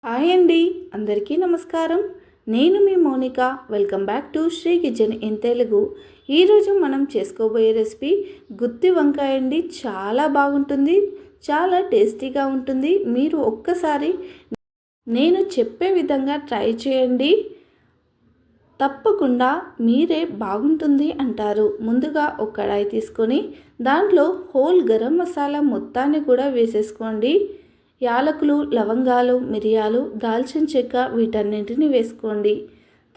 Hi అండి, అందరికీ నమస్కారం. నేను మీ Mounika. Welcome back to Sri Kitchen in Telugu. ఈరోజు మనం చేసుకోబోయే రెసిపీ గుత్తి వంకాయ అండి. చాలా బాగుంటుంది, చాలా టేస్టీగా ఉంటుంది. మీరు ఒక్కసారి నేను చెప్పే విధంగా ట్రై చేయండి, తప్పకుండా మీరే బాగుంటుంది అంటారు. ముందుగా ఒక కడాయి తీసుకొని దాంట్లో హోల్ గరం మసాలా మొత్తాన్ని కూడా వేసేసుకోండి. యాలకులు, లవంగాలు, మిరియాలు, దాల్చిన చెక్క వీటన్నింటిని వేసుకోండి.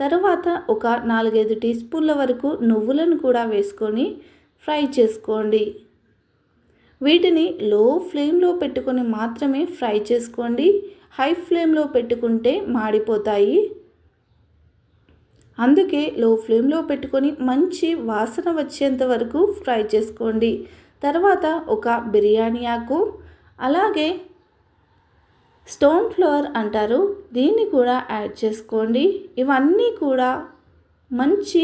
తర్వాత ఒక 4-5 టీ స్పూన్ల వరకు నువ్వులను కూడా వేసుకొని ఫ్రై చేసుకోండి. వీటిని లో ఫ్లేమ్లో పెట్టుకొని మాత్రమే ఫ్రై చేసుకోండి. హై ఫ్లేమ్లో పెట్టుకుంటే మాడిపోతాయి. అందుకే లో ఫ్లేమ్లో పెట్టుకొని మంచి వాసన వచ్చేంత వరకు ఫ్రై చేసుకోండి. తర్వాత ఒక బిర్యానీ ఆకు, అలాగే స్టోన్ ఫ్లవర్ అంటారు, దీన్ని కూడా యాడ్ చేసుకోండి. ఇవన్నీ కూడా మంచి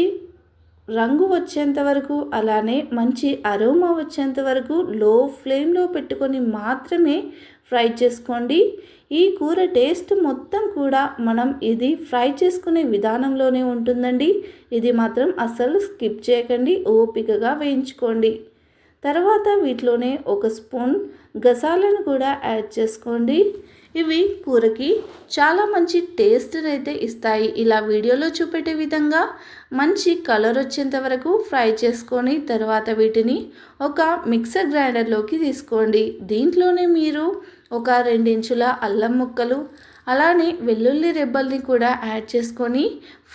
రంగు వచ్చేంత వరకు, అలానే మంచి అరోమా వచ్చేంత వరకు లో ఫ్లేమ్లో పెట్టుకొని మాత్రమే ఫ్రై చేసుకోండి. ఈ కూర టేస్ట్ మొత్తం కూడా మనం ఇది ఫ్రై చేసుకునే విధానంలోనే ఉంటుందండి. ఇది మాత్రం అస్సలు స్కిప్ చేయకండి, ఓపికగా వేయించుకోండి. తర్వాత వీటిలోనే ఒక స్పూన్ గసాలను కూడా యాడ్ చేసుకోండి. ఇవి కూరకి చాలా మంచి టేస్ట్ని అయితే ఇస్తాయి. ఇలా వీడియోలో చూపెట్టే విధంగా మంచి కలర్ వచ్చేంత వరకు ఫ్రై చేసుకొని తర్వాత వీటిని ఒక మిక్సర్ గ్రైండర్లోకి తీసుకోండి. దీంట్లోనే మీరు ఒక 2 ఇంచుల అల్లం ముక్కలు, అలానే వెల్లుల్లి రెబ్బల్ని కూడా యాడ్ చేసుకొని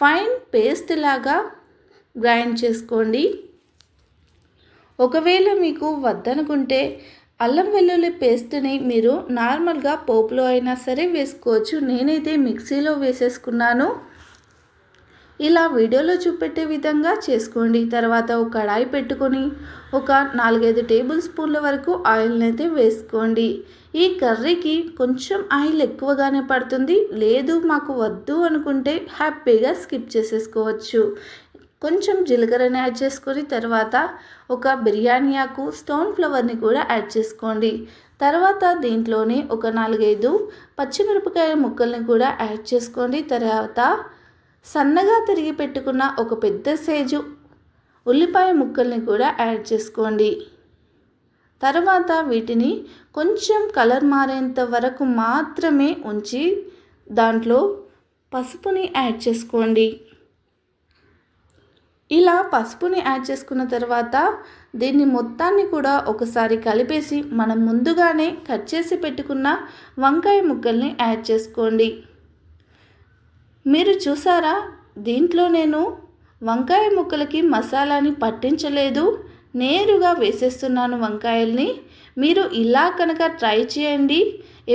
ఫైన్ పేస్ట్ లాగా గ్రైండ్ చేసుకోండి. ఒకవేళ మీకు వద్దనుకుంటే అల్లం వెల్లుల్లి పేస్ట్ని మీరు నార్మల్గా పోపులో అయినా సరే వేసుకోవచ్చు. నేనైతే మిక్సీలో వేసేసుకున్నాను. ఇలా వీడియోలో చూపెట్టే విధంగా చేసుకోండి. తర్వాత ఒక కడాయి పెట్టుకొని ఒక 4-5 టేబుల్ స్పూన్ల వరకు ఆయిల్ని అయితే వేసుకోండి. ఈ కర్రీకి కొంచెం ఆయిల్ ఎక్కువగానే పడుతుంది. లేదు మాకు వద్దు అనుకుంటే హ్యాపీగా స్కిప్ చేసేసుకోవచ్చు. కొంచెం జీలకర్రని యాడ్ చేసుకొని తర్వాత ఒక బిర్యానీ ఆకు, స్టోన్ ఫ్లవర్ని కూడా యాడ్ చేసుకోండి. తర్వాత దీంట్లోనే ఒక 4-5 పచ్చిమిరపకాయ ముక్కల్ని కూడా యాడ్ చేసుకోండి. తర్వాత సన్నగా తరిగి పెట్టుకున్న ఒక పెద్ద సైజు ఉల్లిపాయ ముక్కల్ని కూడా యాడ్ చేసుకోండి. తర్వాత వీటిని కొంచెం కలర్ మారేంత వరకు మాత్రమే ఉంచి దాంట్లో పసుపుని యాడ్ చేసుకోండి. ఇలా పసుపుని యాడ్ చేసుకున్న తర్వాత దీన్ని మొత్తాన్ని కూడా ఒకసారి కలిపేసి మనం ముందుగానే కట్ చేసి పెట్టుకున్న వంకాయ ముక్కల్ని యాడ్ చేసుకోండి. మీరు చూసారా, దీంట్లో నేను వంకాయ ముక్కలకి మసాలాని పట్టించలేదు, నేరుగా వేసేస్తున్నాను వంకాయల్ని. మీరు ఇలా కనుక ట్రై చేయండి,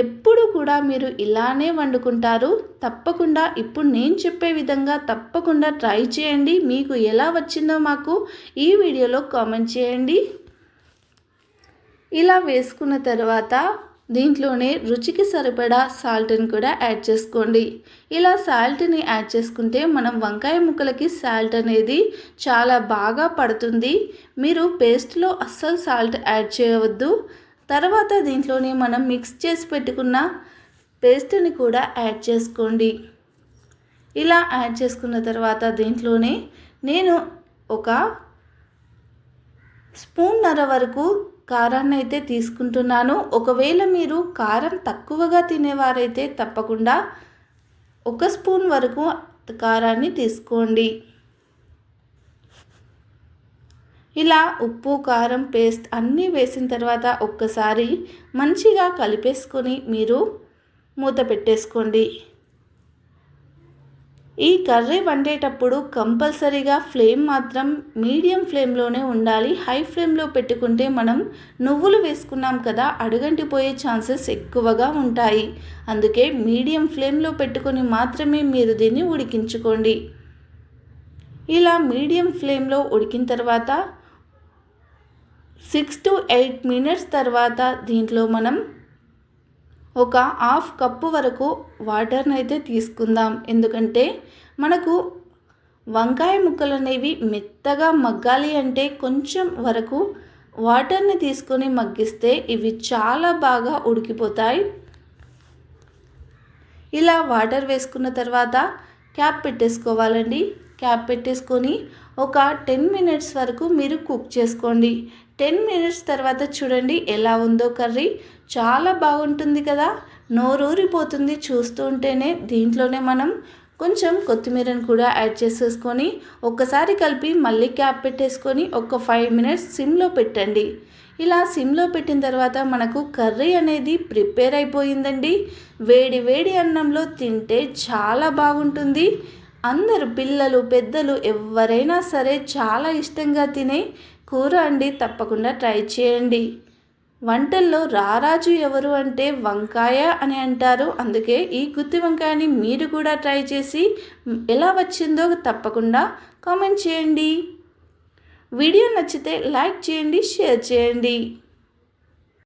ఎప్పుడు కూడా మీరు ఇలానే వండుకుంటారు. తప్పకుండా ఇప్పుడు నేను చెప్పే విధంగా తప్పకుండా ట్రై చేయండి. మీకు ఎలా వచ్చిందో మాకు ఈ వీడియోలో కామెంట్ చేయండి. ఇలా వేసుకున్న తర్వాత దీంట్లోనే రుచికి సరిపడా సాల్ట్ని కూడా యాడ్ చేసుకోండి. ఇలా సాల్ట్ని యాడ్ చేసుకుంటే మనం వంకాయ ముక్కలకి సాల్ట్ అనేది చాలా బాగా పడుతుంది. మీరు పేస్ట్లో అస్సలు సాల్ట్ యాడ్ చేయవద్దు. తర్వాత దీంట్లోనే మనం మిక్స్ చేసి పెట్టుకున్న పేస్ట్ని కూడా యాడ్ చేసుకోండి. ఇలా యాడ్ చేసుకున్న తర్వాత దీంట్లోనే నేను ఒక స్పూన్నర వరకు కారాన్ని అయితే తీసుకుంటున్నాను. ఒకవేళ మీరు కారం తక్కువగా తినేవారైతే తప్పకుండా 1 స్పూన్ వరకు కారాన్ని తీసుకోండి. ఇలా ఉప్పు, కారం, పేస్ట్ అన్నీ వేసిన తర్వాత ఒక్కసారి మంచిగా కలిపేసుకొని మీరు మూత పెట్టేసుకోండి. ఈ కర్రీ వండేటప్పుడు కంపల్సరీగా ఫ్లేమ్ మాత్రం మీడియం ఫ్లేమ్లోనే ఉండాలి. హై ఫ్లేమ్లో పెట్టుకుంటే మనం నువ్వులు వేసుకున్నాం కదా, అడుగంటిపోయే ఛాన్సెస్ ఎక్కువగా ఉంటాయి. అందుకే మీడియం ఫ్లేమ్లో పెట్టుకొని మాత్రమే మీరు దీన్ని ఉడికించుకోండి. ఇలా మీడియం ఫ్లేమ్లో ఉడికిన తర్వాత 6 to 8 మినిట్స్ తర్వాత దీంట్లో మనం ఒక 1/2 కప్పు వరకు వాటర్ని అయితే తీసుకుందాం. ఎందుకంటే మనకు వంకాయ ముక్కలు అనేవి మెత్తగా మగ్గాలి అంటే కొంచెం వరకు వాటర్ని తీసుకొని మగ్గిస్తే ఇవి చాలా బాగా ఉడికిపోతాయి. ఇలా వాటర్ వేసుకున్న తర్వాత క్యాప్ పెట్టేసుకోవాలండి. క్యాప్ పెట్టేసుకొని ఒక 10 మినిట్స్ వరకు మీరు కుక్ చేసుకోండి. 10 మినిట్స్ తర్వాత చూడండి ఎలా ఉందో కర్రీ. చాలా బాగుంటుంది కదా, నోరూరిపోతుంది చూస్తూ ఉంటేనే. దీంట్లోనే మనం కొంచెం కొత్తిమీరను కూడా యాడ్ చేసేసుకొని ఒక్కసారి కలిపి మళ్ళీ క్యాప్ పెట్టేసుకొని ఒక 5 మినిట్స్ సిమ్లో పెట్టండి. ఇలా సిమ్లో పెట్టిన తర్వాత మనకు కర్రీ అనేది ప్రిపేర్ అయిపోయిందండి. వేడి వేడి అన్నంలో తింటే చాలా బాగుంటుంది. అందరూ పిల్లలు పెద్దలు ఎవరైనా సరే చాలా ఇష్టంగా తినే కూర అండి. తప్పకుండా ట్రై చేయండి. వంటల్లో రారాజు ఎవరు అంటే వంకాయ అని అంటారు. అందుకే ఈ గుత్తి వంకాయని మీరు కూడా ట్రై చేసి ఎలా వచ్చిందో తప్పకుండా కామెంట్ చేయండి. వీడియో నచ్చితే లైక్ చేయండి, షేర్ చేయండి.